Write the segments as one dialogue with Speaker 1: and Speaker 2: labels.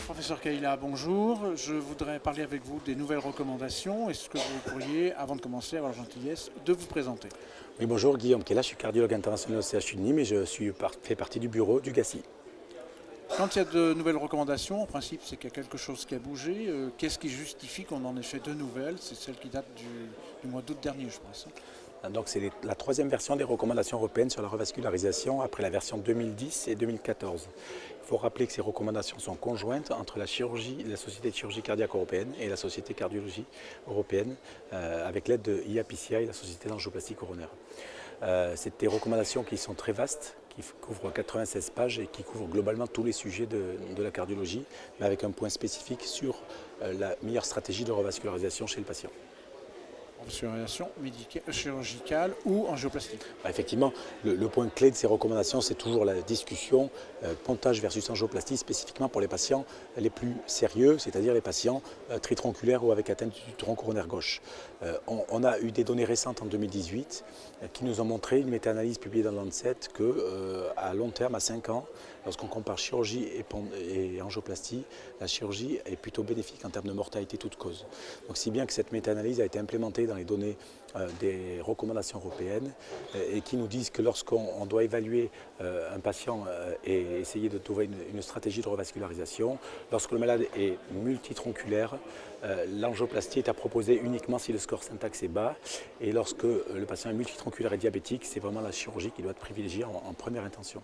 Speaker 1: Professeur Kaila, bonjour. Je voudrais parler avec vous des nouvelles recommandations. Est-ce que vous pourriez, avant de commencer, avoir la gentillesse de vous présenter?
Speaker 2: Oui, bonjour, Guillaume Kaila, je suis cardiologue international au CHU de Nîmes et je fais partie du bureau du GACI.
Speaker 1: Quand il y a de nouvelles recommandations, en principe, c'est qu'il y a quelque chose qui a bougé. Qu'est-ce qui justifie qu'on en ait fait de nouvelles? C'est celle qui date du mois d'août dernier, je pense.
Speaker 2: Donc c'est la troisième version des recommandations européennes sur la revascularisation après la version 2010 et 2014. Il faut rappeler que ces recommandations sont conjointes entre la Société de chirurgie cardiaque européenne et la Société de cardiologie européenne avec l'aide de IAPCI, la Société d'angioplastie coronaire. C'est des recommandations qui sont très vastes, qui couvrent 96 pages et qui couvrent globalement tous les sujets de la cardiologie, mais avec un point spécifique sur la meilleure stratégie de revascularisation chez le patient.
Speaker 1: Revascularisation chirurgicale ou angioplastique.
Speaker 2: Effectivement, le point clé de ces recommandations, c'est toujours la discussion pontage versus angioplastie, spécifiquement pour les patients les plus sérieux, c'est-à-dire les patients tritronculaires ou avec atteinte du tronc coronaire gauche. On a eu des données récentes en 2018 qui nous ont montré, une méta-analyse publiée dans Lancet, qu'à long terme, à 5 ans, lorsqu'on compare chirurgie et angioplastie, la chirurgie est plutôt bénéfique en termes de mortalité toute cause. Donc si bien que cette méta-analyse a été implémentée dans les données des recommandations européennes et qui nous disent que lorsqu'on doit évaluer un patient et essayer de trouver une stratégie de revascularisation, lorsque le malade est multitronculaire, l'angioplastie est à proposer uniquement si le score syntaxe est bas, et lorsque le patient est multitronculaire et diabétique, c'est vraiment la chirurgie qui doit être privilégiée en première intention.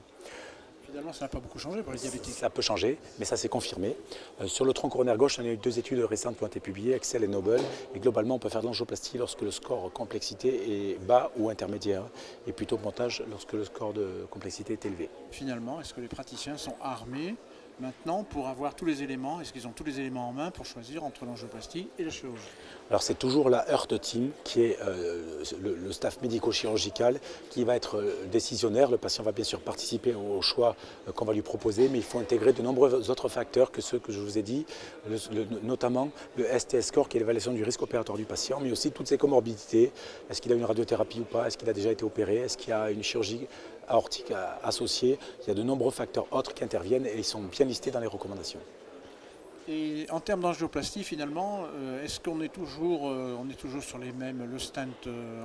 Speaker 1: Finalement, ça n'a pas beaucoup changé pour les diabétiques.
Speaker 2: Ça peut changer, mais ça s'est confirmé. Sur le tronc coronaire gauche, on a eu 2 études récentes qui ont été publiées, Excel et Noble. Et globalement, on peut faire de l'angioplastie lorsque le score complexité est bas ou intermédiaire, et plutôt pontage lorsque le score de complexité est élevé.
Speaker 1: Finalement, est-ce que les praticiens sont armés maintenant pour avoir tous les éléments? Est-ce qu'ils ont tous les éléments en main pour choisir entre l'angioplastie et la chirurgie?
Speaker 2: Alors c'est toujours la Heart Team qui est le staff médico-chirurgical qui va être décisionnaire. Le patient va bien sûr participer au choix qu'on va lui proposer, mais il faut intégrer de nombreux autres facteurs que ceux que je vous ai dit, notamment le STS score qui est l'évaluation du risque opératoire du patient, mais aussi toutes ses comorbidités. Est-ce qu'il a une radiothérapie ou pas? Est-ce qu'il a déjà été opéré? Est-ce qu'il y a une chirurgie aortique associée? Il y a de nombreux facteurs autres qui interviennent et ils sont bien listés dans les recommandations.
Speaker 1: Et en termes d'angioplastie, finalement, est-ce qu'on est toujours, sur les mêmes, le stent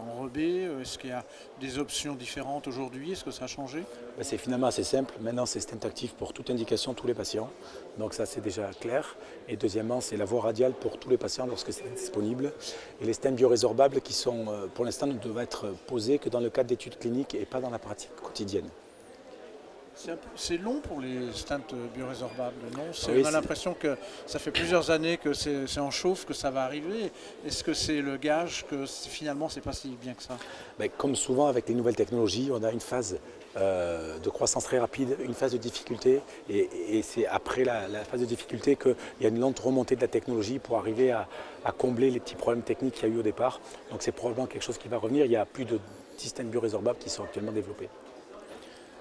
Speaker 1: enrobé? Est-ce qu'il y a des options différentes aujourd'hui? Est-ce que ça a changé?
Speaker 2: C'est finalement assez simple. Maintenant, c'est stent actif pour toute indication, tous les patients. Donc ça, c'est déjà clair. Et deuxièmement, c'est la voie radiale pour tous les patients lorsque c'est disponible. Et les stents biorésorbables qui sont, pour l'instant, ne doivent être posés que dans le cadre d'études cliniques et pas dans la pratique quotidienne.
Speaker 1: C'est long pour les stents biorésorbables, non?
Speaker 2: Oui,
Speaker 1: on a l'impression que ça fait plusieurs années que c'est en chauffe, que ça va arriver. Est-ce que c'est le gage que finalement c'est pas si bien que ça?
Speaker 2: Comme souvent avec les nouvelles technologies, on a une phase de croissance très rapide, une phase de difficulté, et c'est après la phase de difficulté qu'il y a une lente remontée de la technologie pour arriver à combler les petits problèmes techniques qu'il y a eu au départ. Donc c'est probablement quelque chose qui va revenir. Il y a plus de 10 stents biorésorbables qui sont actuellement développés.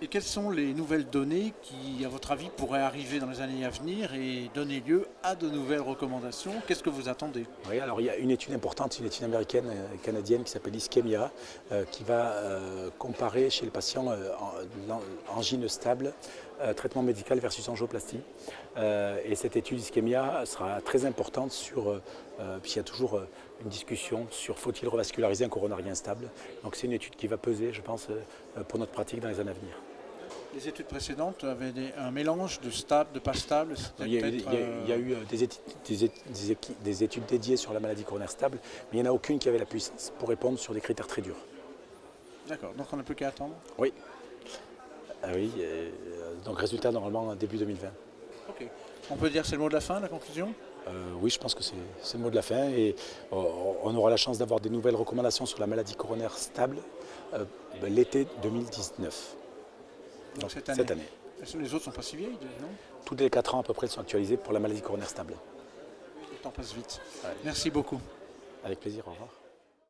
Speaker 1: Et quelles sont les nouvelles données qui, à votre avis, pourraient arriver dans les années à venir et donner lieu à de nouvelles recommandations? Qu'est-ce que vous attendez?
Speaker 2: Oui, alors il y a une étude importante, une étude américaine et canadienne qui s'appelle Ischemia, qui va comparer chez les patients angine stable, traitement médical versus angioplastie. Et cette étude Ischemia sera très importante puisqu'il y a toujours une discussion sur faut-il revasculariser un coronarien stable. Donc c'est une étude qui va peser, je pense, pour notre pratique dans les années à venir.
Speaker 1: Les études précédentes avaient un mélange de stable, de pas stable.
Speaker 2: Il y a eu des études dédiées sur la maladie coronaire stable, mais il n'y en a aucune qui avait la puissance pour répondre sur des critères très durs.
Speaker 1: D'accord, donc on n'a plus qu'à attendre?
Speaker 2: Oui. Ah oui, donc résultat normalement début 2020.
Speaker 1: Ok. On peut dire que c'est le mot de la fin, la conclusion?
Speaker 2: Oui, je pense que c'est le mot de la fin et on aura la chance d'avoir des nouvelles recommandations sur la maladie coronaire stable l'été 2019.
Speaker 1: Donc cette année. Les autres ne sont pas si vieilles, non?
Speaker 2: Tous les 4 ans à peu près, ils sont actualisés pour la maladie coronaire stable.
Speaker 1: Le temps passe vite.
Speaker 2: Ouais.
Speaker 1: Merci beaucoup.
Speaker 2: Avec plaisir, au revoir.